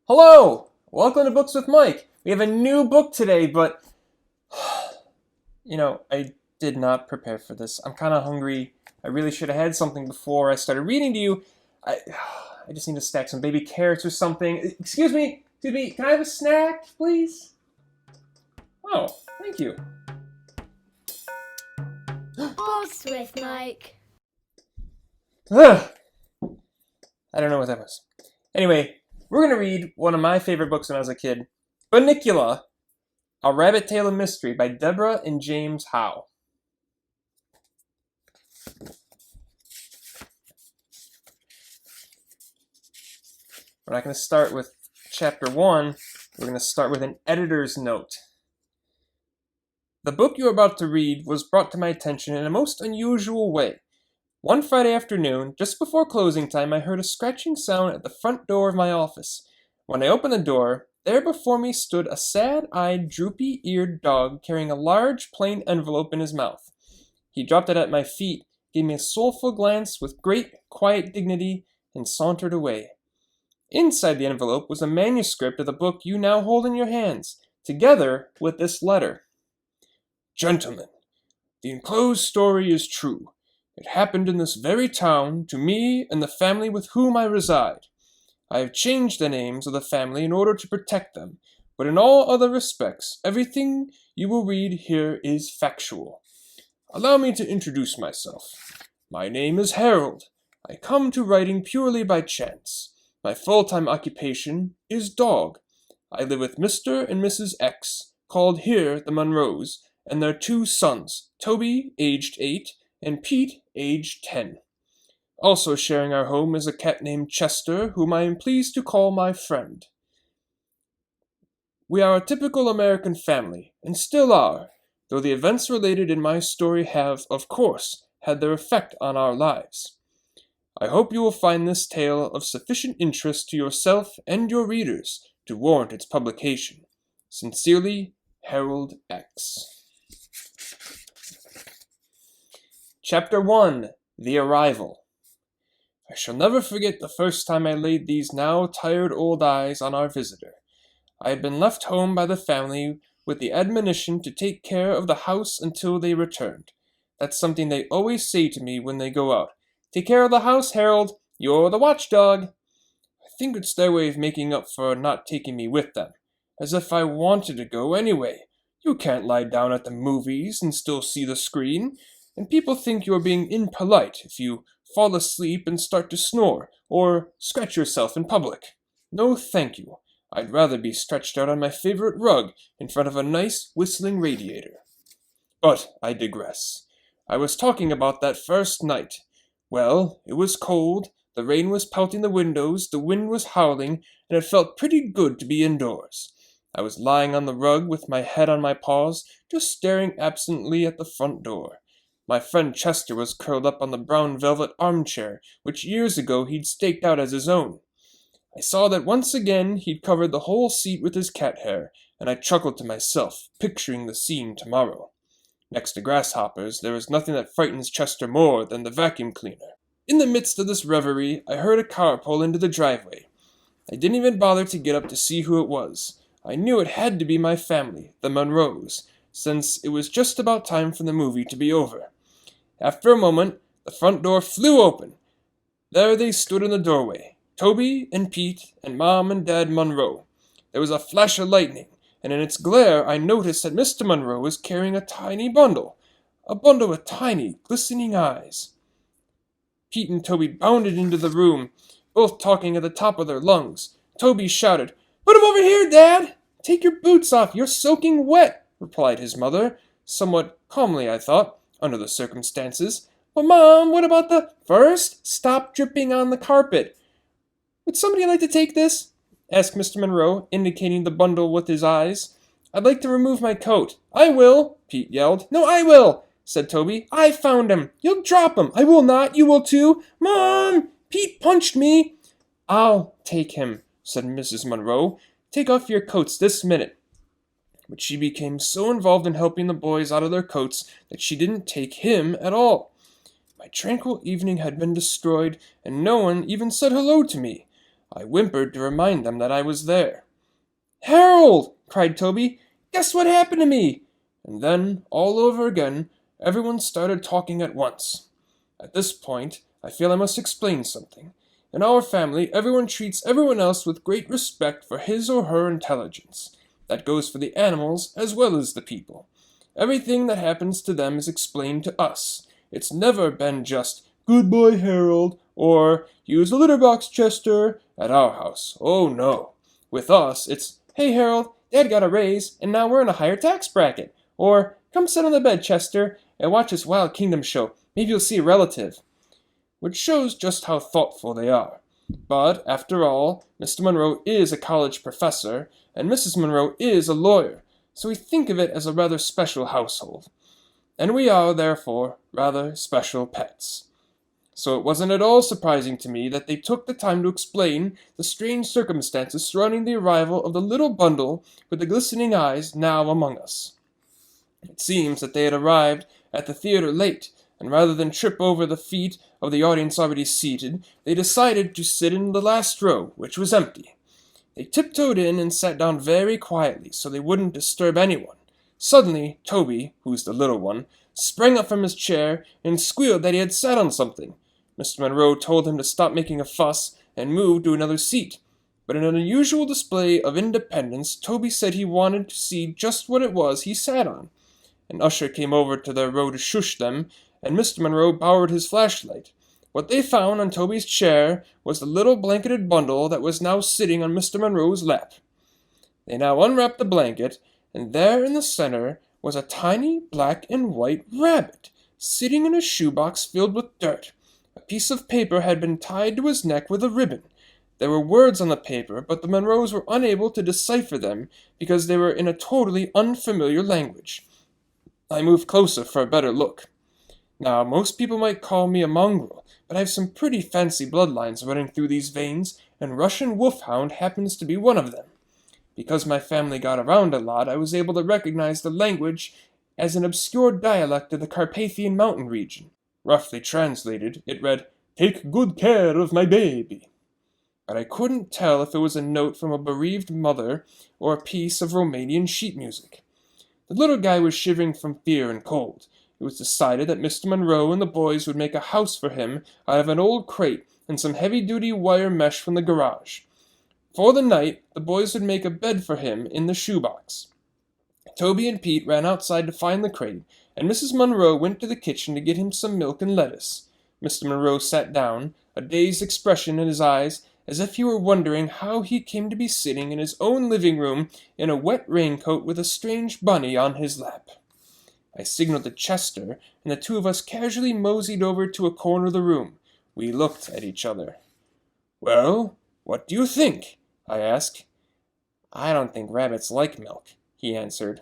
Hello! Welcome to Books with Mike. We have a new book today, but I did not prepare for this. I'm kind of hungry. I really should have had something before I started reading to you. I, I just need to stack some baby carrots or something. Excuse me, can I have a snack, please? Oh, thank you. Books with Mike. Ugh. I don't know what that was. Anyway, we're going to read one of my favorite books when I was a kid, Bunnicula, A Rabbit Tale of Mystery by Deborah and James Howe. We're not going to start with chapter 1. We're going to start with an editor's note. The book you are about to read was brought to my attention in a most unusual way. One Friday afternoon, just before closing time, I heard a scratching sound at the front door of my office. When I opened the door, there before me stood a sad-eyed, droopy-eared dog carrying a large, plain envelope in his mouth. He dropped it at my feet, gave me a soulful glance with great, quiet dignity, and sauntered away. Inside the envelope was a manuscript of the book you now hold in your hands, together with this letter. Gentlemen, the enclosed story is true. It happened in this very town, to me and the family with whom I reside. I have changed the names of the family in order to protect them, but in all other respects, everything you will read here is factual. Allow me to introduce myself. My name is Harold. I come to writing purely by chance. My full-time occupation is dog. I live with Mr. and Mrs. X, called here the Monroes, and their 2 sons, Toby, aged 8, and Pete, aged 10. Also sharing our home is a cat named Chester, whom I am pleased to call my friend. We are a typical American family, and still are, though the events related in my story have, of course, had their effect on our lives. I hope you will find this tale of sufficient interest to yourself and your readers to warrant its publication. Sincerely, Harold X. Chapter 1. The Arrival. I shall never forget the first time I laid these now tired old eyes on our visitor. I had been left home by the family with the admonition to take care of the house until they returned. That's something they always say to me when they go out. Take care of the house, Harold. You're the watchdog. I think it's their way of making up for not taking me with them. As if I wanted to go anyway. You can't lie down at the movies and still see the screen. And people think you are being impolite if you fall asleep and start to snore, or scratch yourself in public. No, thank you. I'd rather be stretched out on my favorite rug in front of a nice whistling radiator. But I digress. I was talking about that first night. Well, it was cold, the rain was pelting the windows, the wind was howling, and it felt pretty good to be indoors. I was lying on the rug with my head on my paws, just staring absently at the front door. My friend Chester was curled up on the brown velvet armchair, which years ago he'd staked out as his own. I saw that once again he'd covered the whole seat with his cat hair, and I chuckled to myself, picturing the scene tomorrow. Next to grasshoppers, there is nothing that frightens Chester more than the vacuum cleaner. In the midst of this reverie, I heard a car pull into the driveway. I didn't even bother to get up to see who it was. I knew it had to be my family, the Monroes, since it was just about time for the movie to be over. After a moment, the front door flew open. There they stood in the doorway, Toby and Pete and Mom and Dad Monroe. There was a flash of lightning, and in its glare I noticed that Mr. Monroe was carrying a bundle with tiny, glistening eyes. Pete and Toby bounded into the room, both talking at the top of their lungs. Toby shouted, "Put him over here, Dad! Take your boots off, you're soaking wet," replied his mother, somewhat calmly, I thought, under the circumstances. "But Mom, what about the—" "First, stop dripping on the carpet. Would somebody like to take this?" asked Mr. Monroe, indicating the bundle with his eyes. "I'd like to remove my coat." "I will," Pete yelled. "No, I will," said Toby. "I found him. You'll drop him." "I will not. You will too." "Mom, Pete punched me." "I'll take him," said Mrs. Monroe. "Take off your coats this minute." But she became so involved in helping the boys out of their coats that she didn't take him at all. My tranquil evening had been destroyed, and no one even said hello to me. I whimpered to remind them that I was there. "Harold!" cried Toby. "Guess what happened to me?" And then, all over again, everyone started talking at once. At this point, I feel I must explain something. In our family, everyone treats everyone else with great respect for his or her intelligence. That goes for the animals as well as the people. Everything that happens to them is explained to us. It's never been just, "Good boy, Harold," or "Use the litter box, Chester," at our house. Oh, no. With us, it's, "Hey, Harold, Dad got a raise, and now we're in a higher tax bracket." Or, "Come sit on the bed, Chester, and watch this Wild Kingdom show. Maybe you'll see a relative." Which shows just how thoughtful they are. But, after all, Mr. Monroe is a college professor, and Mrs. Monroe is a lawyer, so we think of it as a rather special household. And we are, therefore, rather special pets. So it wasn't at all surprising to me that they took the time to explain the strange circumstances surrounding the arrival of the little bundle with the glistening eyes now among us. It seems that they had arrived at the theater late, and rather than trip over the feet of the audience already seated, they decided to sit in the last row, which was empty. They tiptoed in and sat down very quietly so they wouldn't disturb anyone. Suddenly, Toby, who's the little one, sprang up from his chair and squealed that he had sat on something. Mr. Monroe told him to stop making a fuss and move to another seat. But in an unusual display of independence, Toby said he wanted to see just what it was he sat on. An usher came over to their row to shush them, and Mr. Monroe borrowed his flashlight. What they found on Toby's chair was the little blanketed bundle that was now sitting on Mr. Monroe's lap. They now unwrapped the blanket, and there in the center was a tiny black and white rabbit, sitting in a shoebox filled with dirt. A piece of paper had been tied to his neck with a ribbon. There were words on the paper, but the Monroes were unable to decipher them because they were in a totally unfamiliar language. I moved closer for a better look. Now, most people might call me a mongrel, but I have some pretty fancy bloodlines running through these veins, and Russian wolfhound happens to be one of them. Because my family got around a lot, I was able to recognize the language as an obscure dialect of the Carpathian mountain region. Roughly translated, it read, "Take good care of my baby." But I couldn't tell if it was a note from a bereaved mother or a piece of Romanian sheet music. The little guy was shivering from fear and cold. It was decided that Mr. Monroe and the boys would make a house for him out of an old crate and some heavy-duty wire mesh from the garage. For the night, the boys would make a bed for him in the shoebox. Toby and Pete ran outside to find the crate, and Mrs. Monroe went to the kitchen to get him some milk and lettuce. Mr. Monroe sat down, a dazed expression in his eyes, as if he were wondering how he came to be sitting in his own living room in a wet raincoat with a strange bunny on his lap. I signaled to Chester, and the two of us casually moseyed over to a corner of the room. We looked at each other. "Well, what do you think?" I asked. "I don't think rabbits like milk," he answered.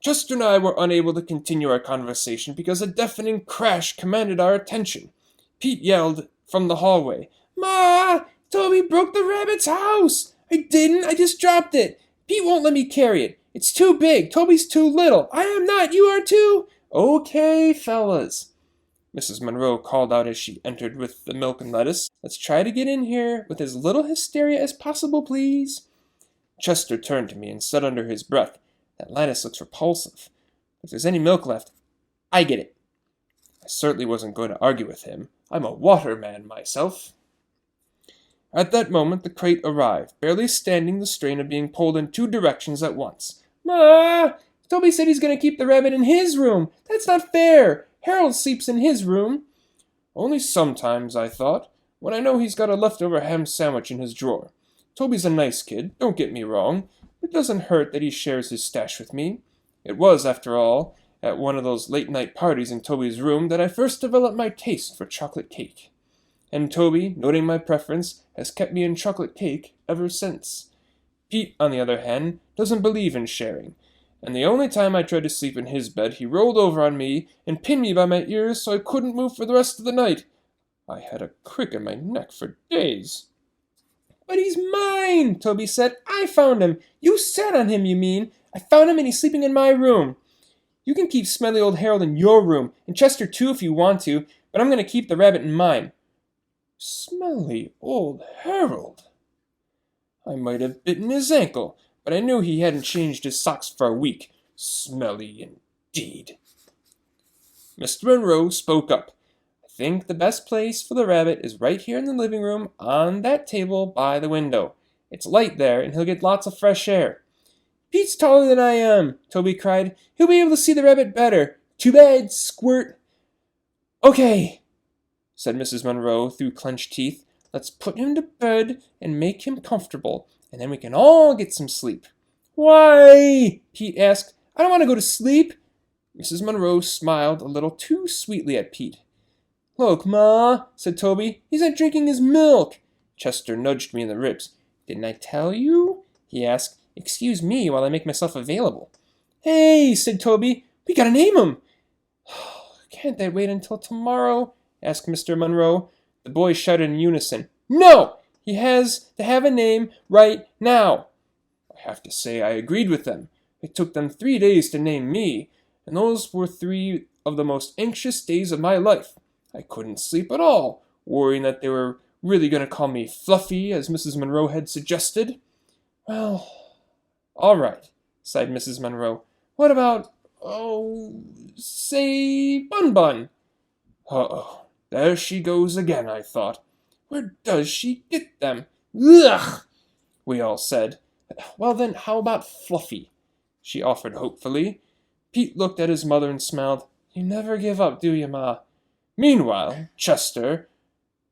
Chester and I were unable to continue our conversation because a deafening crash commanded our attention. Pete yelled from the hallway, "Ma! Toby broke the rabbit's house!" "I didn't, I just dropped it. Pete won't let me carry it. It's too big. Toby's too little. I am not. You are too." "Okay, fellas," Mrs. Monroe called out as she entered with the milk and lettuce. "Let's try to get in here with as little hysteria as possible, please." Chester turned to me and said under his breath, "That lettuce looks repulsive. If there's any milk left, I get it." I certainly wasn't going to argue with him. I'm a waterman myself. At that moment the crate arrived, barely standing the strain of being pulled in two directions at once. "Ma! Toby said he's going to keep the rabbit in his room. That's not fair. Harold sleeps in his room." Only sometimes, I thought, when I know he's got a leftover ham sandwich in his drawer. Toby's a nice kid, don't get me wrong. It doesn't hurt that he shares his stash with me. It was, after all, at one of those late-night parties in Toby's room that I first developed my taste for chocolate cake. And Toby, noting my preference, has kept me in chocolate cake ever since. Pete, on the other hand, doesn't believe in sharing, and the only time I tried to sleep in his bed, he rolled over on me and pinned me by my ears so I couldn't move for the rest of the night. I had a crick in my neck for days. "But he's mine," Toby said. "I found him." "You sat on him, you mean. I found him and he's sleeping in my room." "You can keep smelly old Harold in your room, and Chester too if you want to, but I'm going to keep the rabbit in mine." Smelly old Harold. I might have bitten his ankle, but I knew he hadn't changed his socks for a week. Smelly indeed. Mr. Monroe spoke up. I think the best place for the rabbit is right here in the living room on that table by the window. It's light there, and he'll get lots of fresh air. Pete's taller than I am, Toby cried. He'll be able to see the rabbit better. Too bad, Squirt. Okay, said Mrs. Monroe through clenched teeth. Let's put him to bed and make him comfortable, and then we can all get some sleep. Why? Pete asked. I don't want to go to sleep. Mrs. Monroe smiled a little too sweetly at Pete. Look, Ma, said Toby, he's not drinking his milk. Chester nudged me in the ribs. Didn't I tell you? He asked. Excuse me while I make myself available. Hey, said Toby, we gotta name him. Can't that wait until tomorrow? Asked Mr. Monroe. The boys shouted in unison. No! He has to have a name right now. I have to say I agreed with them. It took them 3 days to name me, and those were 3 of the most anxious days of my life. I couldn't sleep at all, worrying that they were really going to call me Fluffy, as Mrs. Monroe had suggested. Well, all right, sighed Mrs. Monroe. What about, say Bun Bun? Uh-oh, there she goes again, I thought. Where does she get them? Ugh! We all said. Well then, how about Fluffy? She offered hopefully. Pete looked at his mother and smiled. You never give up, do you, Ma? Meanwhile, Chester,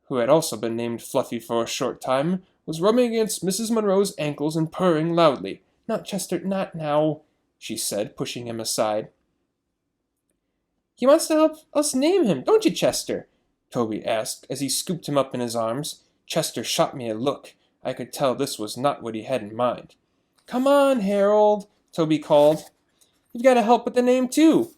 who had also been named Fluffy for a short time, was rubbing against Mrs. Monroe's ankles and purring loudly. Not Chester, not now, she said, pushing him aside. He wants to help us name him, don't you, Chester? Toby asked, as he scooped him up in his arms. Chester shot me a look. I could tell this was not what he had in mind. Come on, Harold, Toby called. You've got to help with the name, too.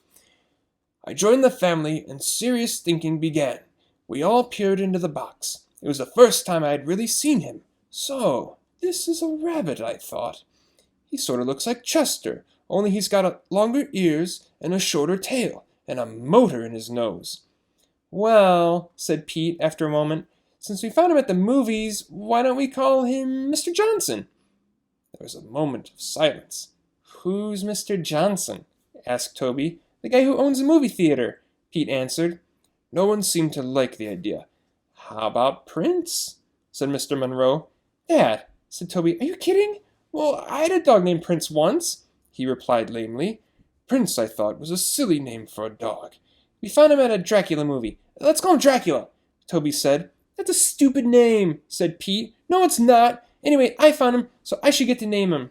I joined the family, and serious thinking began. We all peered into the box. It was the first time I had really seen him. So, this is a rabbit, I thought. He sort of looks like Chester, only he's got longer ears and a shorter tail, and a motor in his nose. Well, said Pete after a moment, since we found him at the movies, why don't we call him Mr. Johnson? There was a moment of silence. Who's Mr. Johnson? Asked Toby. The guy who owns a movie theater, Pete answered. No one seemed to like the idea. How about Prince? Said Mr. Monroe. Dad, said Toby, are you kidding? Well, I had a dog named Prince once, he replied lamely. Prince, I thought, was a silly name for a dog. We found him at a Dracula movie. Let's call him Dracula, Toby said. That's a stupid name, said Pete. No, it's not. Anyway, I found him, so I should get to name him.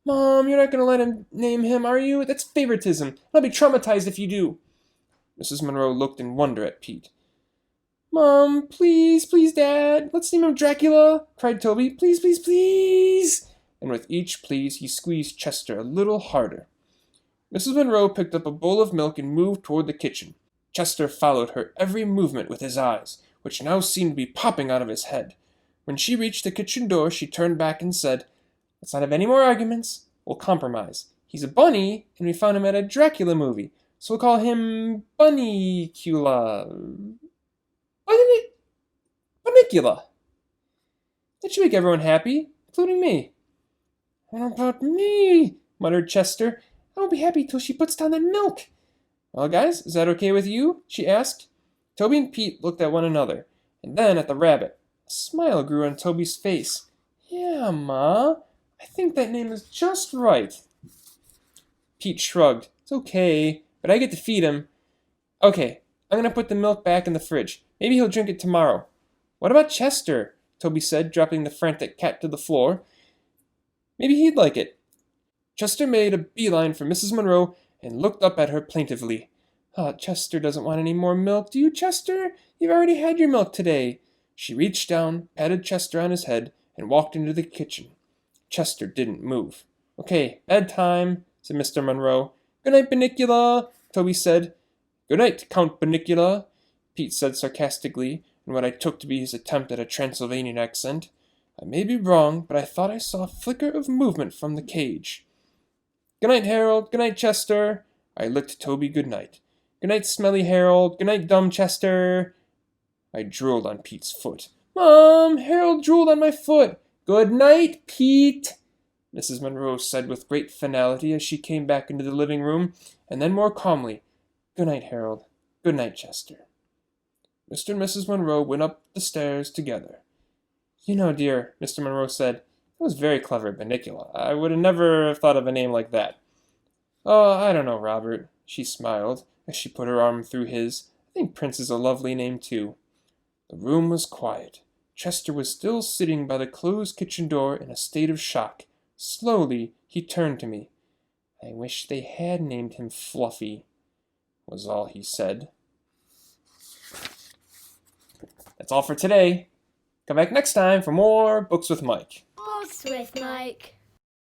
Mom, you're not going to let him name him, are you? That's favoritism. I'll be traumatized if you do. Mrs. Monroe looked in wonder at Pete. Mom, please, please, Dad, let's name him Dracula, cried Toby. Please, please, please. And with each please, he squeezed Chester a little harder. Mrs. Monroe picked up a bowl of milk and moved toward the kitchen. Chester followed her every movement with his eyes, which now seemed to be popping out of his head. When she reached the kitchen door, she turned back and said, Let's not have any more arguments. We'll compromise. He's a bunny, and we found him at a Dracula movie, so we'll call him Bunnicula. Bunnicula. That should make everyone happy, including me. What about me? Muttered Chester. I won't be happy till she puts down that milk. Well, guys, is that okay with you? She asked. Toby and Pete looked at one another, and then at the rabbit. A smile grew on Toby's face. Yeah, Ma, I think that name is just right. Pete shrugged. It's okay, but I get to feed him. Okay, I'm going to put the milk back in the fridge. Maybe he'll drink it tomorrow. What about Chester? Toby said, dropping the frantic cat to the floor. Maybe he'd like it. Chester made a beeline for Mrs. Monroe and looked up at her plaintively. Chester doesn't want any more milk, do you, Chester? You've already had your milk today. She reached down, patted Chester on his head, and walked into the kitchen. Chester didn't move. Okay, bedtime, said Mr. Monroe. Good night, Bunnicula, Toby said. Good night, Count Bunnicula, Pete said sarcastically, in what I took to be his attempt at a Transylvanian accent. I may be wrong, but I thought I saw a flicker of movement from the cage. Good night, Harold. Good night, Chester. I licked Toby good night. Good night, Smelly Harold. Good night, Dumb Chester. I drooled on Pete's foot. Mom, Harold drooled on my foot. Good night, Pete, Mrs. Monroe said with great finality as she came back into the living room, and then more calmly, Good night, Harold. Good night, Chester. Mr. and Mrs. Monroe went up the stairs together. You know, dear, Mr. Monroe said, it was very clever, Bunnicula. I would never have thought of a name like that. Oh, I don't know, Robert, she smiled as she put her arm through his. I think Prince is a lovely name, too. The room was quiet. Chester was still sitting by the closed kitchen door in a state of shock. Slowly, he turned to me. I wish they had named him Fluffy, was all he said. That's all for today. Come back next time for more Books with Mike. Books with Mike.